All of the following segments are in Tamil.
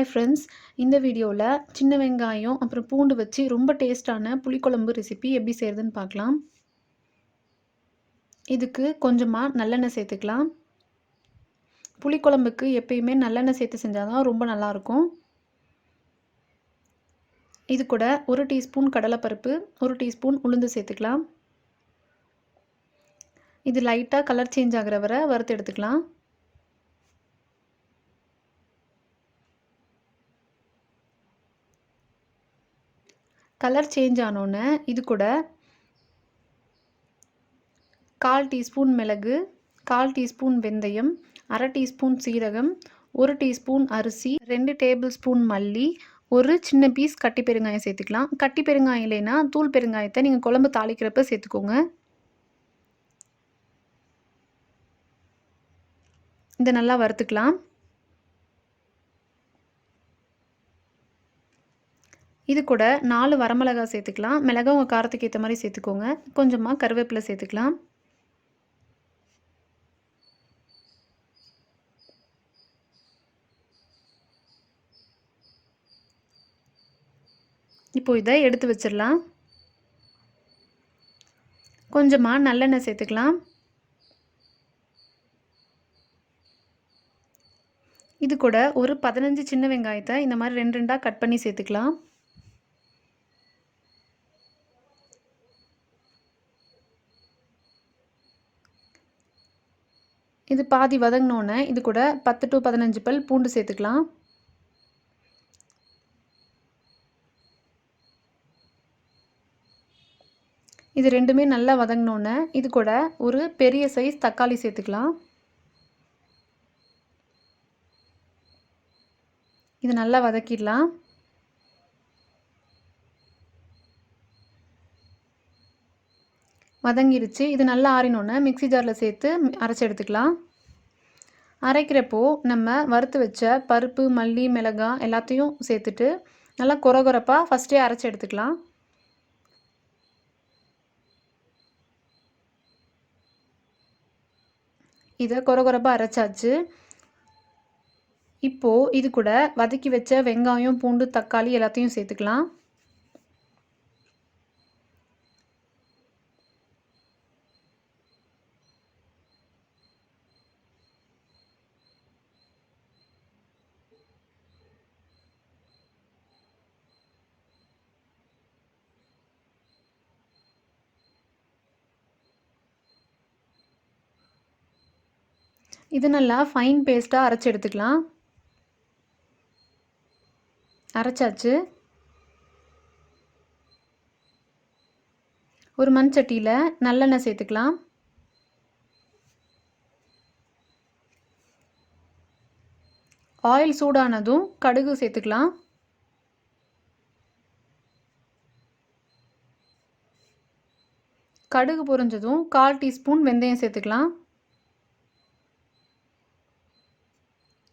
ஹாய் ஃப்ரெண்ட்ஸ், இந்த வீடியோவில் சின்ன வெங்காயம் அப்புறம் பூண்டு வச்சு ரொம்ப டேஸ்டான புளிக்குழம்பு ரெசிபி எப்படி செய்கிறதுன்னு பார்க்கலாம். இதுக்கு கொஞ்சமாக நல்லெண்ணெய் சேர்த்துக்கலாம். புளிக்குழம்புக்கு எப்பயுமே நல்லெண்ணெய் சேர்த்து செஞ்சால் தான் ரொம்ப நல்லாயிருக்கும். இது கூட 1 டீஸ்பூன் கடலைப்பருப்பு, 1 டீஸ்பூன் உளுந்து சேர்த்துக்கலாம். இது லைட்டாக கலர் சேஞ்ச் ஆகிற வரை வறுத்து எடுத்துக்கலாம். கலர் சேஞ்ச் ஆனோன்னே இது கூட 1/4 டீஸ்பூன் மிளகு, 1/4 டீஸ்பூன் வெந்தயம், 1/2 டீஸ்பூன் சீரகம், 1 டீஸ்பூன் அரிசி, 2 டேபிள் ஸ்பூன் மல்லி, ஒரு சின்ன பீஸ் கட்டி பெருங்காயம் சேர்த்துக்கலாம். கட்டி பெருங்காயம் இல்லைன்னா தூள் பெருங்காயத்தை நீங்கள் குழம்பு தாளிக்கிறப்ப சேர்த்துக்கோங்க. இதை நல்லா வறுத்துக்கலாம். இது கூட 4 வரமிளகாய் சேர்த்துக்கலாம். மிளகாய் உங்கள் காரத்துக்கு ஏற்ற மாதிரி சேர்த்துக்கோங்க. கொஞ்சமாக கருவேப்பிலை சேர்த்துக்கலாம். இப்போ இதை எடுத்து வச்சிடலாம். கொஞ்சமாக நல்லெண்ணெய் சேர்த்துக்கலாம். இது கூட ஒரு 15 சின்ன வெங்காயத்தை இந்த மாதிரி 2 2 கட் பண்ணி சேர்த்துக்கலாம். இது பாதி வதங்கினோன்னே இது கூட 10 to 15 பல் பூண்டு சேர்த்துக்கலாம். இது ரெண்டுமே நல்லா வதங்கினோன்னே இது கூட ஒரு பெரிய சைஸ் தக்காளி சேர்த்துக்கலாம். இது நல்லா வதக்கிடலாம். வதங்கிருச்சு. இது நல்லா ஆறினோன்னே மிக்ஸி ஜாரில் சேர்த்து அரைச்சி எடுத்துக்கலாம். அரைக்கிறப்போ நம்ம வறுத்து வச்ச பருப்பு, மல்லி, மிளகாய் எல்லாத்தையும் சேர்த்துட்டு நல்லா கொரகொரப்பாக ஃபஸ்ட்டே அரைச்சி எடுத்துக்கலாம். இதை கொரகொரப்பாக அரைச்சாச்சு. இப்போது இது கூட வதக்கி வச்ச வெங்காயம், பூண்டு, தக்காளி எல்லாத்தையும் சேர்த்துக்கலாம். இது நல்லா ஃபைன் பேஸ்ட்டாக அரைச்சி எடுத்துக்கலாம். அரைச்சாச்சு. ஒரு மண் சட்டியில் நல்லெண்ணெய் சேர்த்துக்கலாம். ஆயில் சூடானதும் கடுகு சேர்த்துக்கலாம். கடுகு பொரிஞ்சதும் 1/4 டீஸ்பூன் வெந்தயம் சேர்த்துக்கலாம்.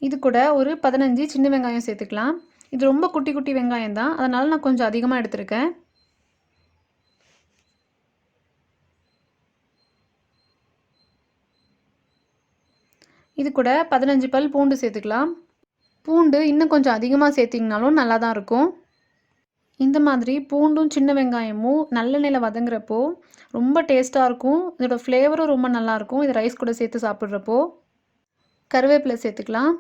இது கூட ஒரு 15 சின்ன வெங்காயம் சேர்த்துக்கலாம். இது ரொம்ப குட்டி குட்டி வெங்காயம் தான், அதனால் நான் கொஞ்சம் அதிகமாக எடுத்திருக்கேன். இது கூட 15 பல் பூண்டு சேர்த்துக்கலாம். பூண்டு இன்னும் கொஞ்சம் அதிகமாக சேர்த்திங்கனாலும் நல்லா தான் இருக்கும். இந்த மாதிரி பூண்டும் சின்ன வெங்காயமும் நல்லெண்ணெயில் வதங்குறப்போ ரொம்ப டேஸ்ட்டாக இருக்கும். இதோட ஃப்ளேவரும் ரொம்ப நல்லாயிருக்கும் இது ரைஸ் கூட சேர்த்து சாப்பிட்றப்போ. கருவேப்பிலை சேர்த்துக்கலாம்.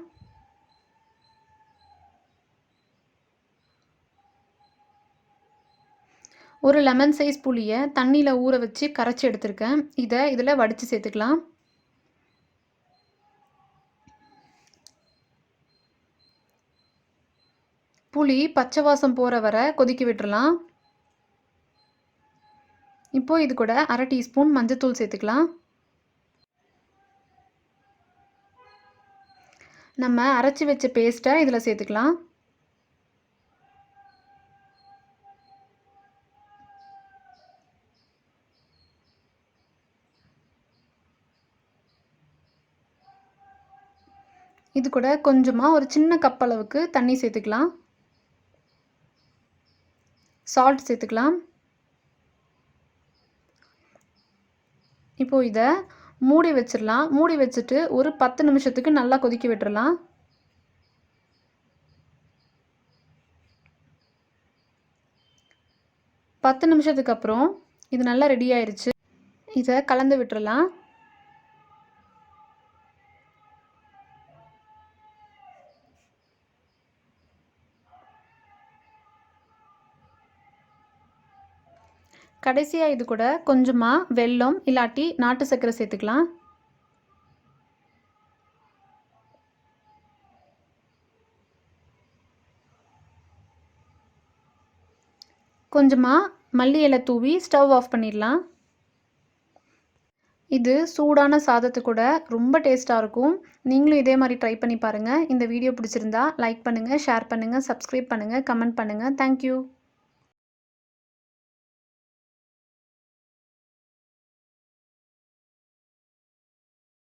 ஒரு லெமன் சைஸ் புளியை தண்ணியில் ஊற வச்சு கரைச்சி எடுத்துருக்கேன். இதை இதில் வடித்து சேர்த்துக்கலாம். புளி பச்சை வாசம் போகிற வரை கொதிக்க விட்டுறலாம். இப்போது இது கூட 1/2 டீஸ்பூன் மஞ்சத்தூள் சேர்த்துக்கலாம். நம்ம அரைச்சி வச்ச பேஸ்ட்டை இதில் சேர்த்துக்கலாம். இது கூட கொஞ்சமாக ஒரு சின்ன கப் அளவுக்கு தண்ணி சேர்த்துக்கலாம். சால்ட் சேர்த்துக்கலாம். இப்போது இதை மூடி வச்சிடலாம். மூடி வச்சுட்டு ஒரு 10 நிமிஷத்துக்கு நல்லா கொதிக்க விட்டுறலாம். 10 நிமிஷத்துக்கு அப்புறம் இது நல்லா ரெடி ஆயிருச்சு. இதை கலந்து விட்டுறலாம். கடைசியாக இது கூட கொஞ்சமாக வெல்லம் இல்லாட்டி நாட்டு சர்க்கரை சேர்த்துக்கலாம். கொஞ்சமாக மல்லி இலை தூவி ஸ்டவ் ஆஃப் பண்ணிடலாம். இது சூடான சாதத்து கூட ரொம்ப டேஸ்ட்டாக இருக்கும். நீங்களும் இதே மாதிரி ட்ரை பண்ணி பாருங்கள். இந்த வீடியோ பிடிச்சிருந்தா லைக் பண்ணுங்கள், ஷேர் பண்ணுங்கள், சப்ஸ்கிரைப் பண்ணுங்கள், கமெண்ட் பண்ணுங்கள். தேங்க்யூ.